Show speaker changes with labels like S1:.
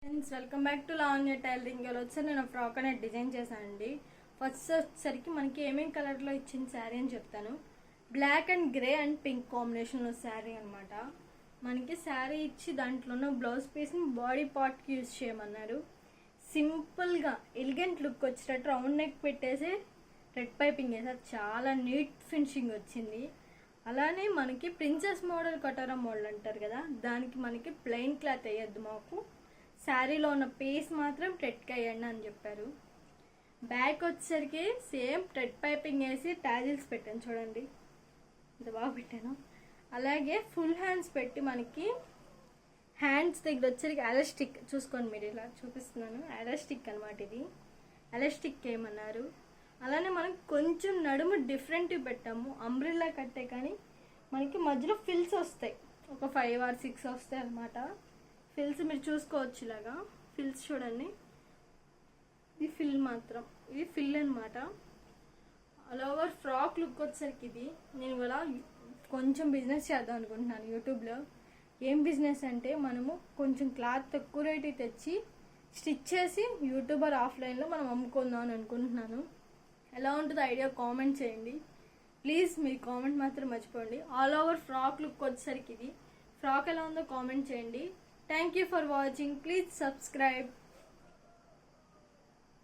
S1: Friends welcome back to Lavanya tailoring. వచ్చి నేను frock అనేది డిజైన్ చేశానండి. ఫస్ట్ వచ్చేసరికి మనకి ఏమేమి కలర్లో ఇచ్చిన శారీ అని చెప్తాను. Black and grey and pink కాంబినేషన్లో శారీ అనమాట. మనకి శారీ ఇచ్చి దాంట్లోనూ బ్లౌజ్ పీస్ని బాడీ పార్ట్కి యూజ్ చేయమన్నారు. సింపుల్గా ఎలిగెంట్ లుక్ వచ్చేటట్టు రౌండ్ నెక్ పెట్టేసి రెడ్ పైపింగ్ వేసారు. చాలా నీట్ ఫినిషింగ్ వచ్చింది. అలానే మనకి ప్రిన్సెస్ మోడల్ కటోరా మోడల్ అంటారు కదా, దానికి మనకి ప్లెయిన్ క్లాత్ వేయద్దు, మాకు శారీలో ఉన్న పీస్ మాత్రం థ్రెడ్కి వేయండి అని చెప్పారు. బ్యాక్ వచ్చేసరికి సేమ్ థ్రెడ్ పైపింగ్ వేసి టాజిల్స్ పెట్టాను. చూడండి ఇంత బాగా పెట్టాను. అలాగే ఫుల్ హ్యాండ్స్ పెట్టి మనకి హ్యాండ్స్ దగ్గర వచ్చేసరికి ఎలాస్టిక్ చూసుకోండి, మీరు ఇలా చూపిస్తున్నాను. ఎలాస్టిక్ అనమాట, ఇది ఎలాస్టిక్ ఏమన్నారు. అలానే మనం కొంచెం నడుము డిఫరెంట్ పెట్టాము. అంబ్రిల్లా కట్టే కానీ మనకి మధ్యలో ఫిల్స్ వస్తాయి, ఒక 5 or 6 వస్తాయి అనమాట. ఫిల్స్ మీరు చూసుకోవచ్చు, ఇలాగా ఫిల్స్ చూడండి. ఇది ఫిల్ మాత్రం, ఇది ఫిల్ అనమాట. ఆల్ ఓవర్ ఫ్రాక్ లుక్ వచ్చేసరికి ఇది నేను ఇలా కొంచెం బిజినెస్ చేద్దాం అనుకుంటున్నాను యూట్యూబ్లో. ఏం బిజినెస్ అంటే మనము కొంచెం క్లాత్ తక్కువ రేటు తెచ్చి స్టిచ్ చేసి యూట్యూబర్ ఆఫ్లైన్లో మనం అమ్ముకుందాం అని అనుకుంటున్నాను. ఎలా ఉంటుందో ఐడియా కామెంట్ చేయండి ప్లీజ్. మీ కామెంట్ మాత్రం మర్చిపోండి. ఆల్ ఓవర్ ఫ్రాక్ లుక్ వచ్చేసరికి ఇది ఫ్రాక్ ఎలా ఉందో కామెంట్ చేయండి. Thank you for watching. Please subscribe.